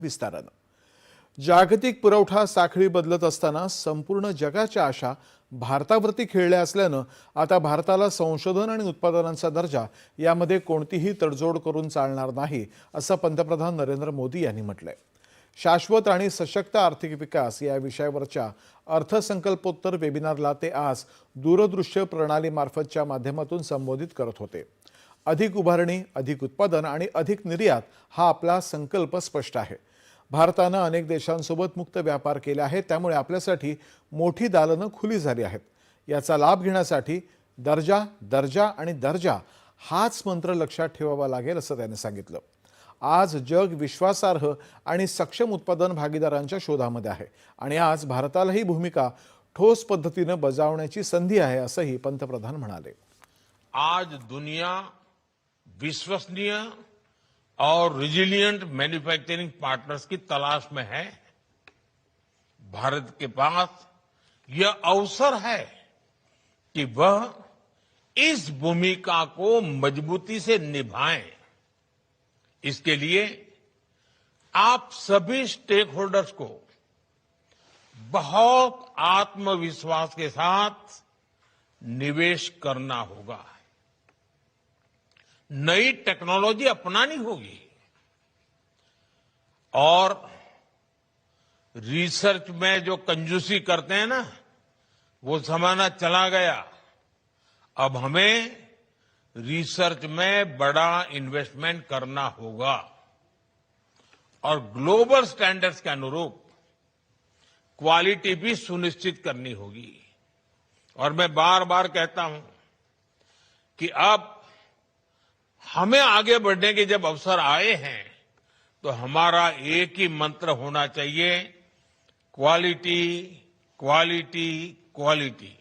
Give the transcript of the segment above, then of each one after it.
विस्तारानं जागतिक पुरवठा साखळी बदलत असताना संपूर्ण जगाच्या आशा भारतावरती खिळल्या असल्यानं आता भारताला संशोधन आणि उत्पादनांचा दर्जा यामध्ये कोणतीही तडजोड करून चालणार नाही असं पंतप्रधान नरेंद्र मोदी यांनी म्हटलंय। शाश्वत आणि सशक्त आर्थिक विकास या विषयावरच्या अर्थसंकल्पोत्तर वेबिनारला ते आज दूरदृश्य प्रणालीमार्फतच्या माध्यमातून संबोधित करत होते। अधिक उभारणी, अधिक उत्पादन आणि अधिक निर्यात हा आपला संकल्प स्पष्ट आहे। भारताने अनेक देशांसोबत मुक्त व्यापार केला आहे, त्यामुळे आपल्यासाठी मोठी दालनं खुली झाली आहेत। याचा लाभ घेण्यासाठी दर्जा, दर्जा आणि दर्जा हाच मंत्र लक्षात ठेवावा लागेल असं त्यांनी सांगितलं। आज जग विश्वासार्ह आणि सक्षम उत्पादन भागीदारांच्या शोधामध्ये आहे आणि आज भारताला ही भूमिका ठोस पद्धतीने बजावण्याची संधी आहे असंही पंतप्रधान म्हणाले। आज दुनिया विश्वसनीय और रिजिलिएंट मैन्युफैक्चरिंग पार्टनर्स की तलाश में है। भारत के पास यह अवसर है कि वह इस भूमिका को मजबूती से निभाए। इसके लिए आप सभी स्टेक होल्डर्स को बहुत आत्मविश्वास के साथ निवेश करना होगा। नई टेक्नोलॉजी अपनानी होगी और रिसर्च में जो कंजूसी करते हैं ना, वो जमाना चला गया। अब हमें रिसर्च में बड़ा इन्वेस्टमेंट करना होगा और ग्लोबल स्टैंडर्ड्स के अनुरूप क्वालिटी भी सुनिश्चित करनी होगी। और मैं बार बार कहता हूं कि अब हमें आगे बढ़ने के जब अवसर आए हैं तो हमारा एक ही मंत्र होना चाहिए, क्वालिटी, क्वालिटी, क्वालिटी।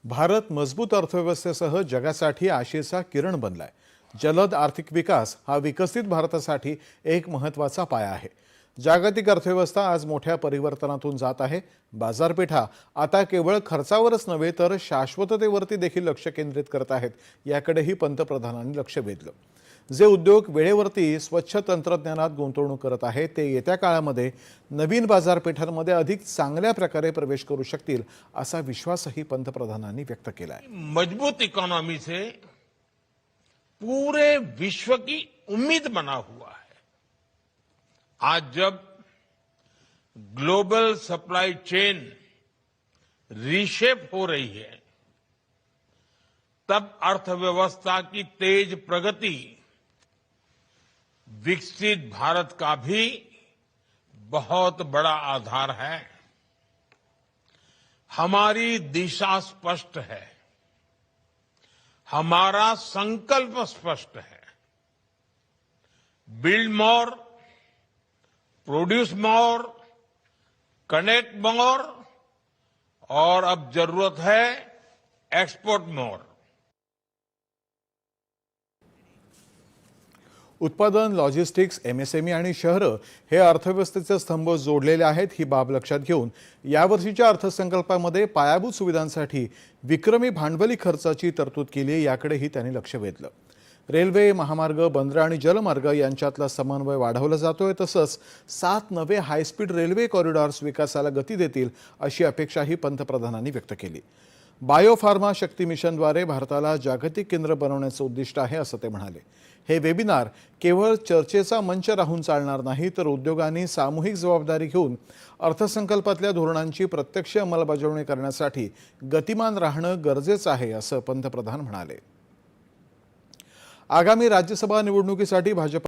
भारत मजबूत अर्थव्यवस्थेसह जगासाठी आशेचा किरण बनलाय। जलद आर्थिक विकास हा विकसित भारतासाठी एक महत्त्वाचा पाया आहे। जागतिक अर्थव्यवस्था आज मोठ्या परिवर्तनातून जात आहे। बाजारपेठा आता केवळ खर्चावरच नव्हे तर शाश्वततेवरती देखील लक्ष केंद्रित करत आहेत। याकडेही पंतप्रधानांनी लक्ष वेधलं। जे उद्योग वेळेवरती स्वच्छ तंत्रज्ञानात गुंतवणूक करत आहेत ते येत्या काळामध्ये नवीन बाजारपेठांमध्ये अधिक चांगल्या प्रकारे प्रवेश करू शकतील असा विश्वासही पंतप्रधानांनी व्यक्त केला आहे। मजबूत इकोनॉमी से पूरे विश्व की उम्मीद बना हुआ है। आज जब ग्लोबल सप्लाई चेन रीशेप हो रही है, तब अर्थव्यवस्था की तेज प्रगति विकसित भारत का भी बहुत बड़ा आधार है। हमारी दिशा स्पष्ट है, हमारा संकल्प स्पष्ट है। Build more, produce more, connect मोर और अब जरूरत है एक्सपोर्ट मोर। उत्पादन, लॉजिस्टिक्स, एमएसएमई आणि शहरं हे अर्थव्यवस्थेचे स्तंभ जोडलेले आहेत। ही बाब लक्षात घेऊन यावर्षीच्या अर्थसंकल्पामध्ये पायाभूत सुविधांसाठी विक्रमी भांडवली खर्चाची तरतूद केली, याकडेही त्यांनी लक्ष वेधलं। रेल्वे, महामार्ग, बंदरं आणि जलमार्ग यांच्यातला समन्वय वाढवला जातोय। तसंच 7 नवे हायस्पीड रेल्वे कॉरिडॉर्स विकासाला गती देतील अशी अपेक्षाही पंतप्रधानांनी व्यक्त केली। बायोफार्मा शक्ती मिशनद्वारे भारताला जागतिक केंद्र बनवण्याचं उद्दिष्ट आहे असं ते म्हणाले। हे वेबिनार केवळ चर्चेचा मंच राहून चालणार नाही तर उद्योगांनी सामूहिक जबाबदारी घेऊन अर्थसंकल्पातल्या धोरणांची प्रत्यक्ष अंमलबजावणी करण्यासाठी गतिमान राहणं गरजेचं आहे असं पंतप्रधान म्हणाले। आगामी राज्यसभा निवडणुकीसाठी भाजप